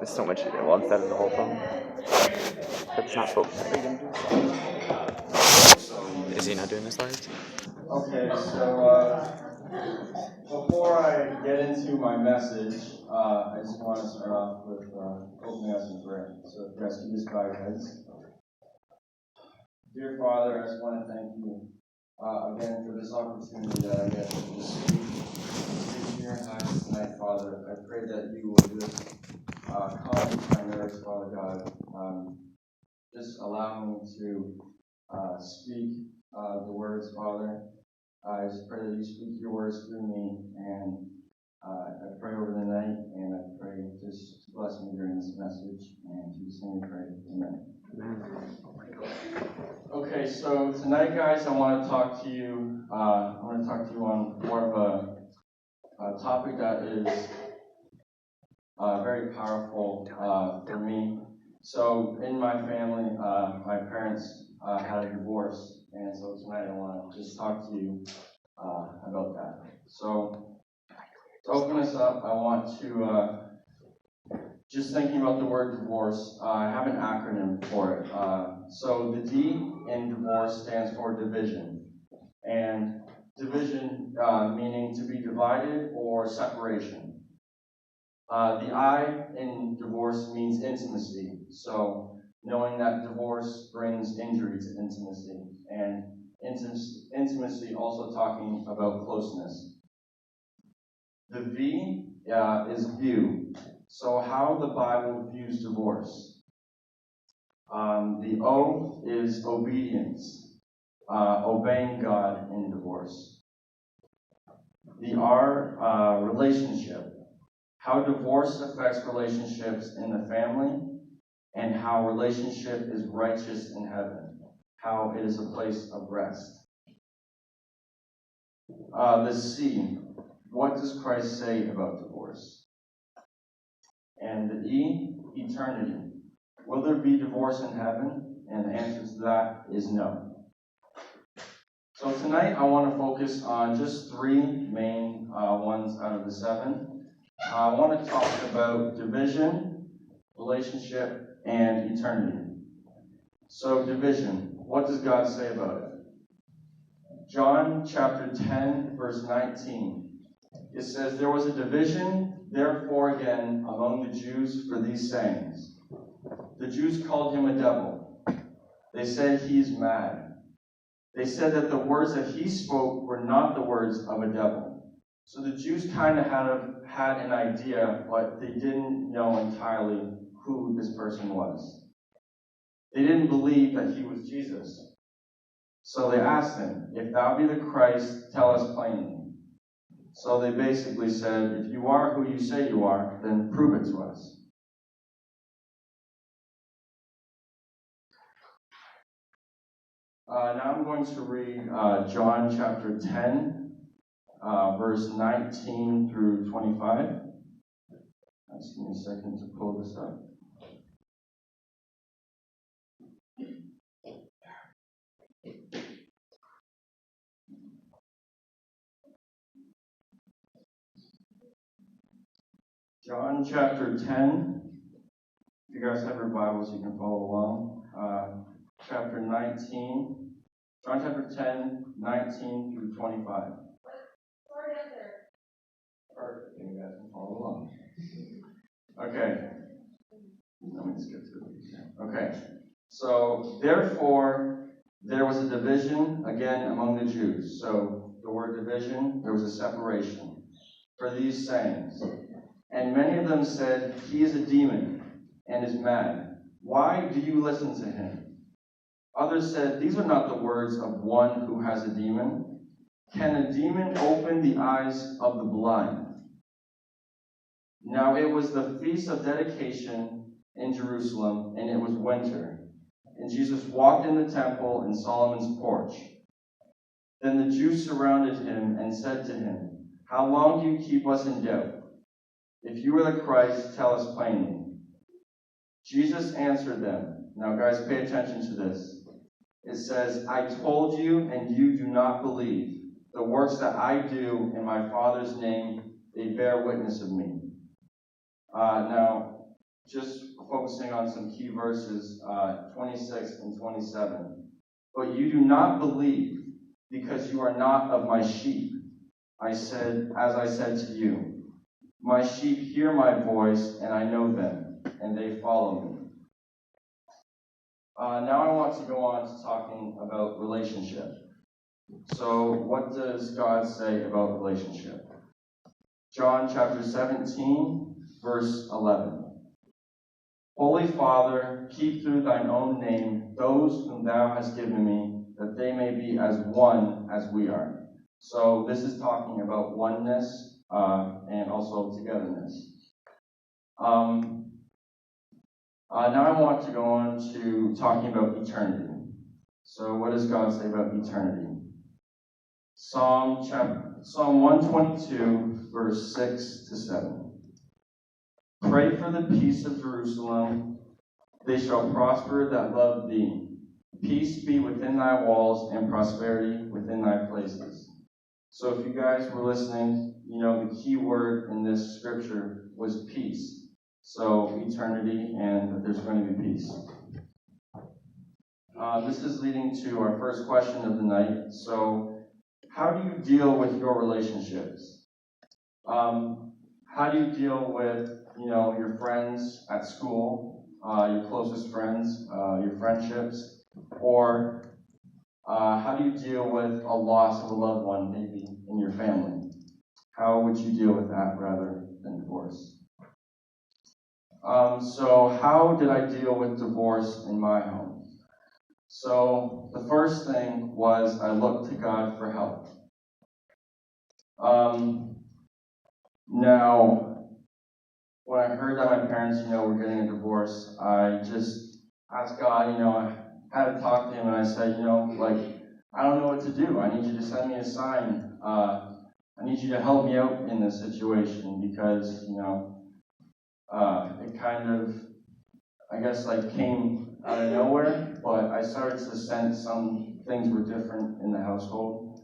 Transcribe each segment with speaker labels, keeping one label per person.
Speaker 1: There's so much to do instead of the whole phone. That's not focused. Are you gonna do? Is he not doing the slides?
Speaker 2: Okay, so before I get into my message, I just want to start off with opening us in prayer. So if you guys can just bow your heads. Dear Father, I just want to thank you again for this opportunity that I get to speak here in Acts tonight, Father. I pray that you will just calm my nerves, Father God. Just allow me to speak the words, Father. I just pray that you speak your words through me, and I pray over the night, and I pray just to bless me during this message, and to just name pray. Amen. Okay, so tonight, guys, I want to talk to you. On more of a topic that is very powerful for me. So, in my family, my parents had a divorce, and so tonight I want to just talk to you about that. So, to open us up, I want to just thinking about the word divorce. I have an acronym for it. So, the D in divorce stands for division, and division meaning to be divided or separation. The I in divorce means intimacy. So knowing that divorce brings injury to intimacy, and intimacy also talking about closeness. The V is view. So how the Bible views divorce. The O is obedience, obeying God in divorce. The R, relationship. How divorce affects relationships in the family, and how relationship is righteous in heaven, how it is a place of rest. The C, what does Christ say about divorce? And the E, eternity. Will there be divorce in heaven? And the answer to that is no. So tonight I want to focus on just three main ones out of the seven. I want to talk about division, relationship, and eternity. So, division. What does God say about it? John chapter 10, verse 19. It says, "There was a division, therefore again, among the Jews for these sayings. The Jews called him a devil. They said he is mad. They said that the words that he spoke were not the words of a devil." So the Jews kind of had an idea, but they didn't know entirely who this person was. They didn't believe that he was Jesus. So they asked him, "If thou be the Christ, tell us plainly." So they basically said, "If you are who you say you are, then prove it to us." Now I'm going to read John chapter 10, verse 19 through 25. Just give me a second to pull this up. John chapter 10. If you guys have your Bibles, you can follow along. Chapter 19. John chapter 10, 19 through 25. Perfect. You guys can follow along. Okay. Let me just get to it. Okay. So, therefore, there was a division again among the Jews. So, the word division, there was a separation for these sayings. And many of them said, "He is a demon and is mad. Why do you listen to him?" Others said, "These are not the words of one who has a demon. Can a demon open the eyes of the blind?" Now it was the feast of dedication in Jerusalem, and it was winter. And Jesus walked in the temple in Solomon's porch. Then the Jews surrounded him and said to him, "How long do you keep us in doubt? If you are the Christ, tell us plainly." Jesus answered them. Now, guys, pay attention to this. It says, "I told you, and you do not believe. The works that I do in my Father's name, they bear witness of me." Now, just focusing on some key verses, 26 and 27. But you do not believe, because you are not of my sheep. As I said to you, my sheep hear my voice, and I know them, and they follow me. Now I want to go on to talking about relationship. So what does God say about relationship? John chapter 17, verse 11. Holy Father, keep through thine own name those whom thou hast given me, that they may be as one as we are. So this is talking about oneness and also togetherness. Now I want to go on to talking about eternity. So what does God say about eternity? Psalm 122, verse 6 to 7. Pray for the peace of Jerusalem. They shall prosper that love thee. Peace be within thy walls and prosperity within thy places. So if you guys were listening, the key word in this scripture was peace. So eternity, and that there's going to be peace. This is leading to our first question of the night. So how do you deal with your relationships? How do you deal with, your friends at school, your closest friends, your friendships? Or how do you deal with a loss of a loved one, maybe in your family? How would you deal with that rather than divorce? So how did I deal with divorce in my home? So the first thing was I looked to God for help. Now, when I heard that my parents, were getting a divorce, I just asked God, I had to talk to him, and I said, I don't know what to do. I need you to send me a sign. I need you to help me out in this situation because, it kind of, I guess, came out of nowhere, but I started to sense some things were different in the household.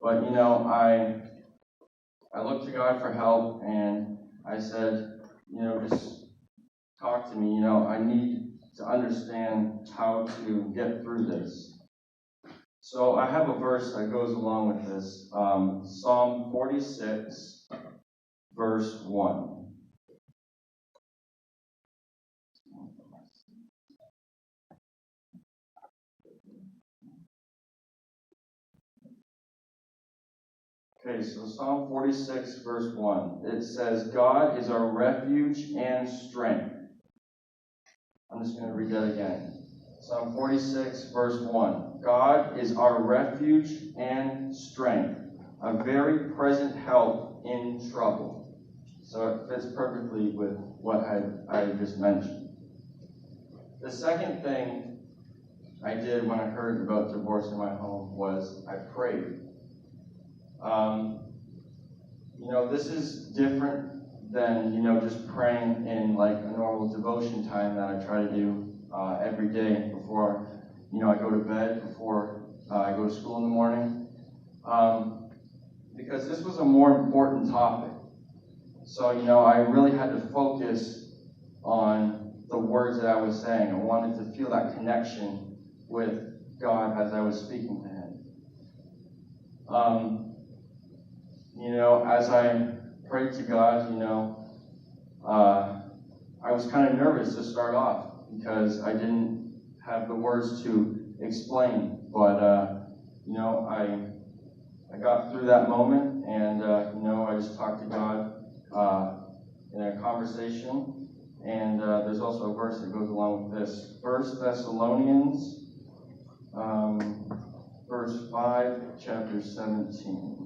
Speaker 2: But, I looked to God for help, and I said, just talk to me. I need to understand how to get through this. So I have a verse that goes along with this. Psalm 46, verse 1. Okay, so Psalm 46, verse 1. It says, God is our refuge and strength. I'm just going to read that again. Psalm 46, verse 1. God is our refuge and strength, a very present help in trouble. So it fits perfectly with what I just mentioned. The second thing I did when I heard about divorce in my home was I prayed. This is different than, just praying in a normal devotion time that I try to do every day before, I go to bed, before I go to school in the morning. Because this was a more important topic. So, I really had to focus on the words that I was saying. I wanted to feel that connection with God as I was speaking to him. As I prayed to God, I was kind of nervous to start off because I didn't have the words to explain. But, I got through that moment, and, I just talked to God in a conversation. And there's also a verse that goes along with this. 1 Thessalonians, verse 5, chapter 17.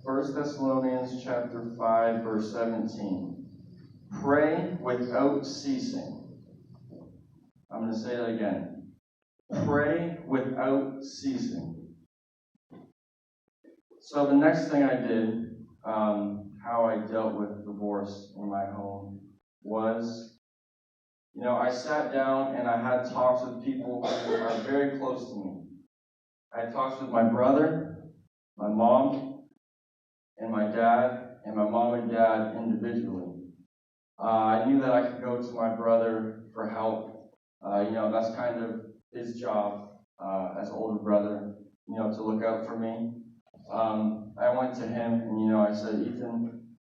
Speaker 2: 1 Thessalonians chapter 5, verse 17. Pray without ceasing. I'm going to say that again. Pray without ceasing. So the next thing I did, how I dealt with divorce in my home, was, I sat down and I had talks with people who are very close to me. I had talks with my brother, my mom, and my dad and my mom and dad individually. I knew that I could go to my brother for help. That's kind of his job as older brother, to look out for me. I went to him and, I said, Ethan,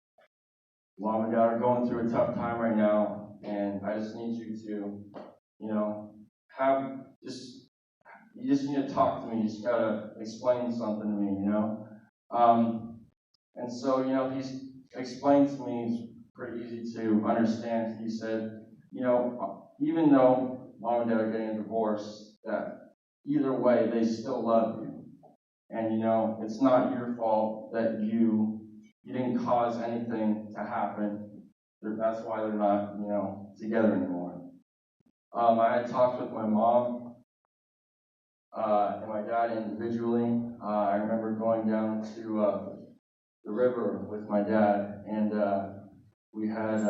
Speaker 2: Mom and Dad are going through a tough time right now, and I just need you to, you just need to talk to me. You just gotta explain something to me, And so, he's explained to me, it's pretty easy to understand. He said, even though Mom and Dad are getting a divorce, that either way, they still love you. And, it's not your fault that you didn't cause anything to happen. That's why they're not, together anymore. I had talked with my mom and my dad individually. I remember going down to the river with my dad, and we had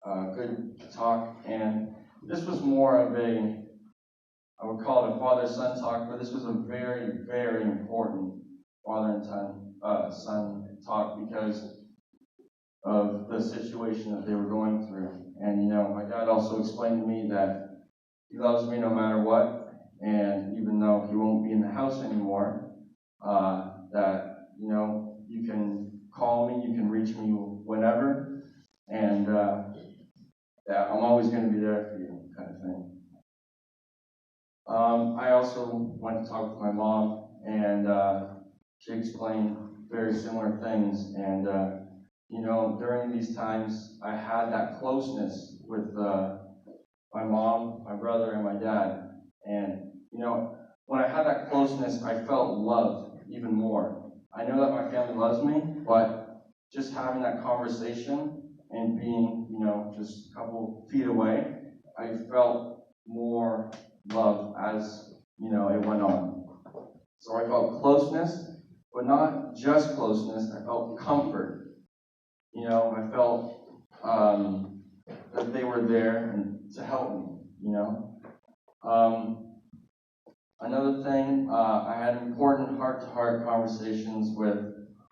Speaker 2: a good talk. And this was more of I would call it a father-son talk, but this was a very, very important father and son talk because of the situation that they were going through. And, my dad also explained to me that he loves me no matter what, and even though he won't be in the house anymore, that, you can call me, you can reach me whenever, and that I'm always going to be there for you, kind of thing. I also went to talk with my mom, and she explained very similar things. And, during these times, I had that closeness with my mom, my brother, and my dad. And, when I had that closeness, I felt loved even more. I know that my family loves me, but just having that conversation and being, just a couple feet away, I felt more love as, it went on. So I felt closeness, but not just closeness. I felt comfort. I felt that they were there and to help me, Another thing, I had important heart-to-heart conversations with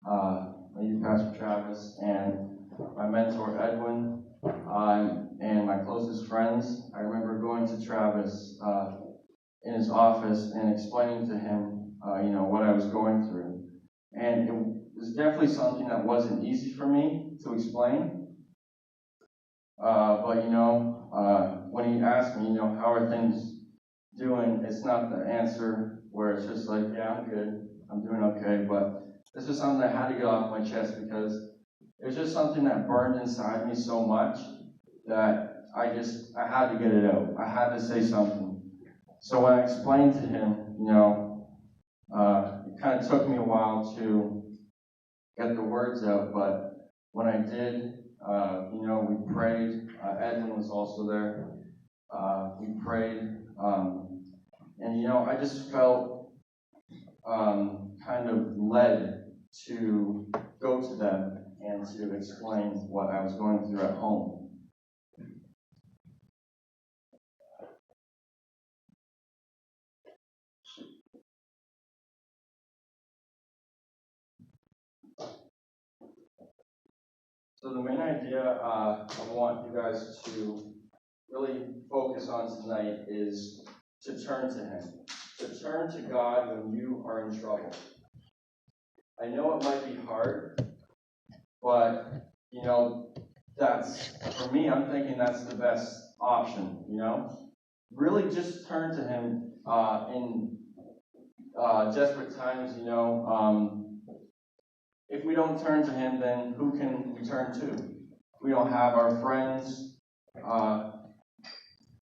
Speaker 2: my youth pastor Travis and my mentor Edwin and my closest friends. I remember going to Travis in his office and explaining to him, what I was going through. And it was definitely something that wasn't easy for me to explain. But, when he asked me, how are things doing, it's not the answer where it's just like, yeah, I'm good, I'm doing okay. But this is something I had to get off my chest because it was just something that burned inside me so much that I had to get it out. I had to say something. So when I explained to him, it kind of took me a while to get the words out, but when I did, we prayed. Edwin was also there. We prayed, and I just felt kind of led to go to them and to explain what I was going through at home. So the main idea I want you guys to really focus on tonight is to turn to Him. To turn to God when you are in trouble. I know it might be hard, but, that's, for me, I'm thinking that's the best option, Really just turn to Him in desperate times, If we don't turn to Him, then who can we turn to? If we don't have our friends,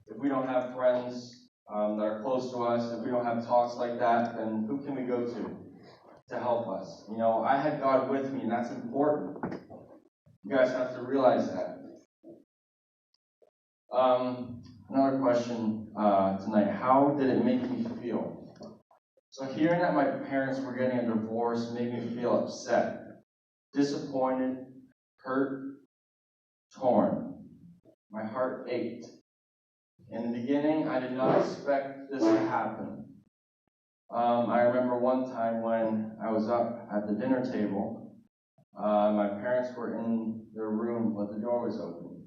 Speaker 2: if we don't have friends that are close to us, if we don't have talks like that, then who can we go to help us? I had God with me, and that's important. You guys have to realize that. Another question tonight. How did it make me feel? So hearing that my parents were getting a divorce made me feel upset, disappointed, hurt, torn. My heart ached. In the beginning, I did not expect this to happen. I remember one time when I was up at the dinner table, My parents were in their room, but the door was open.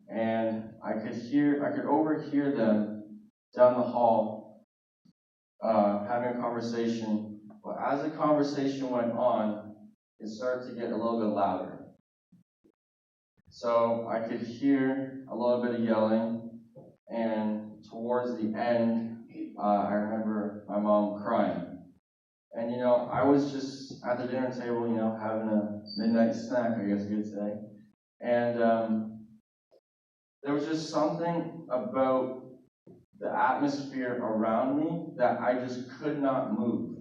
Speaker 2: And I could overhear them down the hall having a conversation. But as the conversation went on, it started to get a little bit louder. So I could hear a little bit of yelling, and towards the end, I remember my mom crying. And, I was just at the dinner table, having a midnight snack, I guess you could say. And there was just something about the atmosphere around me that I just could not move.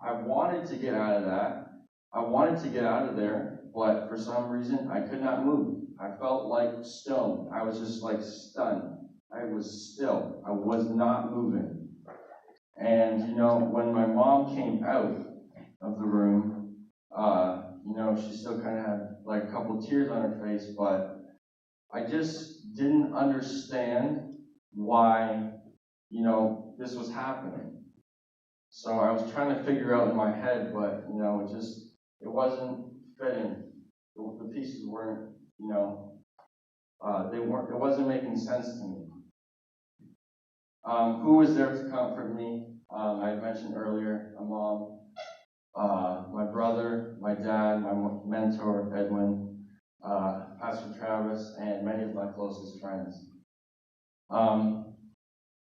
Speaker 2: I wanted to get out of that. I wanted to get out of there, but for some reason, I could not move. I felt like stone. I was just like stunned. I was still. I was not moving. And, when my mom came out of the room, she still kind of had like a couple of tears on her face, but I just didn't understand why, this was happening. So I was trying to figure out in my head, but, it wasn't fitting. The pieces weren't, it wasn't making sense to me. Who was there to comfort me? I mentioned earlier, my mom, my brother, my dad, my mentor, Edwin, Pastor Travis, and many of my closest friends.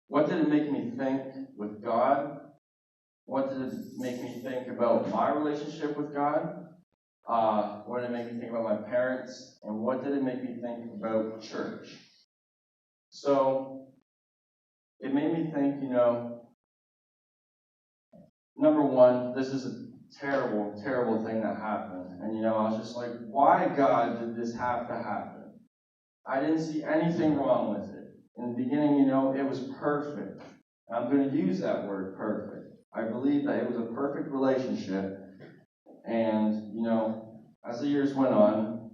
Speaker 2: What did it make me think with God? What did it make me think about my relationship with God? What did it make me think about my parents? And what did it make me think about church? So, it made me think, number one, this is a terrible, terrible thing that happened. And, I was just like, why, God, did this have to happen? I didn't see anything wrong with it. In the beginning, it was perfect. I'm going to use that word, perfect. I believe that it was a perfect relationship. And, as the years went on,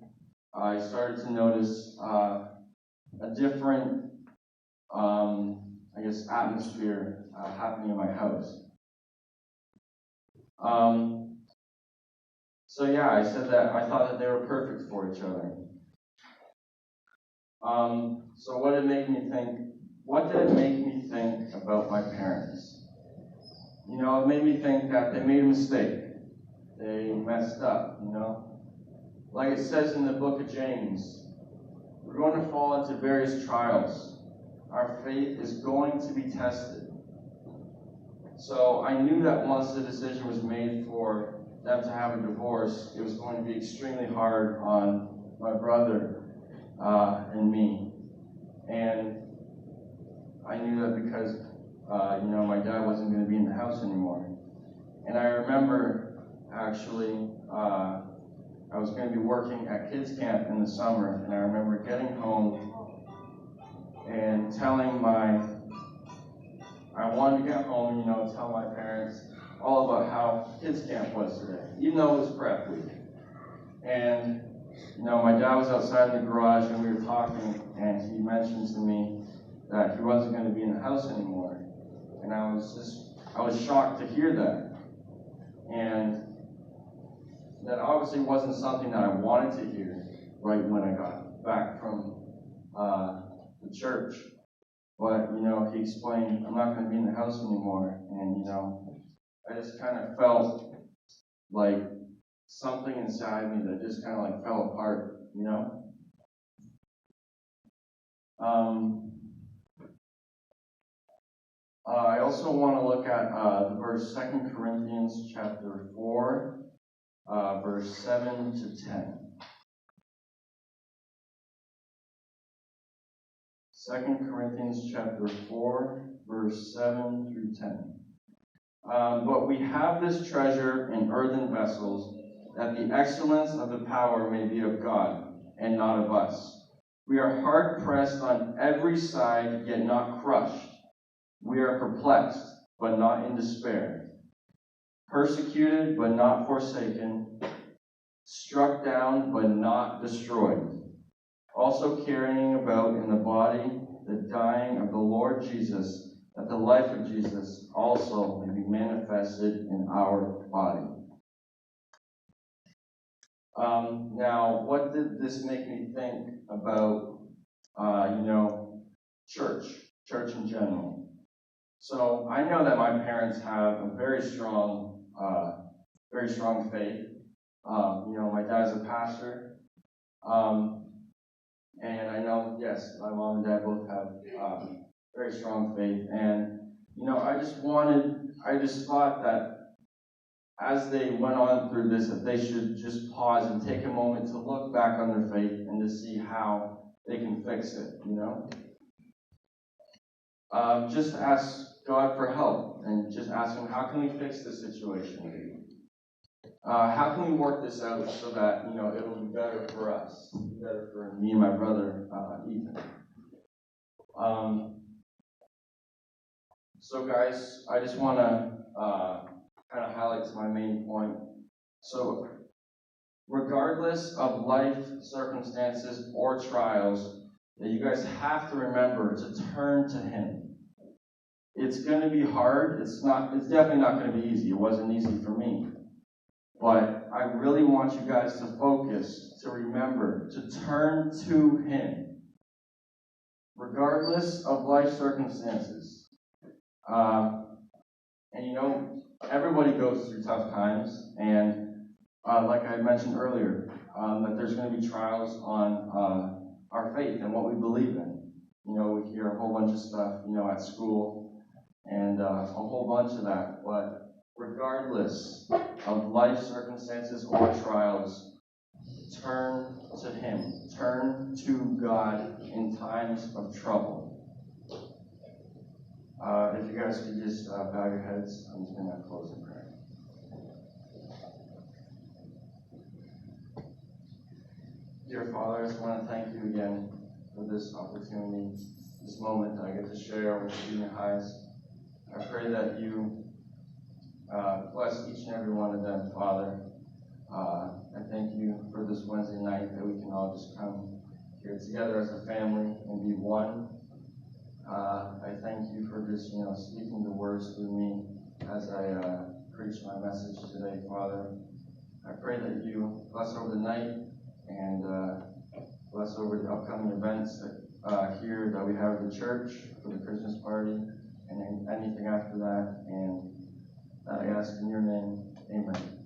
Speaker 2: I started to notice a different, atmosphere happening in my house. I said that I thought that they were perfect for each other. So what did it make me think? What did it make me think about my parents? It made me think that they made a mistake. They messed up, Like it says in the book of James, we're going to fall into various trials. Our faith is going to be tested. So I knew that once the decision was made for them to have a divorce, it was going to be extremely hard on my brother and me. And I knew that because, my dad wasn't going to be in the house anymore. And I remember, actually, I was going to be working at kids camp in the summer, and I remember getting home and telling I wanted to get home, tell my parents all about how kids camp was today, even though it was prep week. And, my dad was outside in the garage, and we were talking, and he mentioned to me that he wasn't going to be in the house anymore. And I was shocked to hear that. And that obviously wasn't something that I wanted to hear right when I got back from the church. But, he explained, I'm not going to be in the house anymore. And, I just kind of felt like something inside me that just kind of like fell apart, I also want to look at the verse 2 Corinthians chapter 4, verse 7 to 10. 2 Corinthians chapter 4, verse 7 through 10. But we have this treasure in earthen vessels, that the excellence of the power may be of God, and not of us. We are hard-pressed on every side, yet not crushed. We are perplexed, but not in despair. Persecuted, but not forsaken. Struck down, but not destroyed. Also carrying about in the body the dying of the Lord Jesus, that the life of Jesus also may be manifested in our body. Now, what did this make me think about, church in general? So I know that my parents have a very strong faith. My dad's a pastor, and I know, yes, my mom and dad both have very strong faith. And I just thought that as they went on through this, that they should just pause and take a moment to look back on their faith and to see how they can fix it. Just ask God for help and just ask Him, how can we fix this situation? How can we work this out so that, it'll be better for us, better for me and my brother, Ethan? So guys, I just want to kind of highlight my main point. So regardless of life circumstances or trials, that you guys have to remember to turn to Him. It's going to be hard. It's definitely not going to be easy. It wasn't easy for me. But I really want you guys to focus, to remember, to turn to Him. Regardless of life circumstances. Everybody goes through tough times. And like I mentioned earlier, that there's going to be trials on our faith and what we believe in. We hear a whole bunch of stuff, at school, and a whole bunch of that. But regardless of life circumstances or trials, turn to Him. Turn to God in times of trouble. If you guys could just bow your heads, I'm just going to close in prayer. Dear Father, I just want to thank you again for this opportunity, this moment that I get to share with junior highs. I pray that you bless each and every one of them, Father. I thank you for this Wednesday night that we can all just come here together as a family and be one. I thank you for just, speaking the words through me as I preach my message today, Father. I pray that you bless over the night and bless over the upcoming events here that we have at the church for the Christmas party and anything after that. And I ask in your name, amen.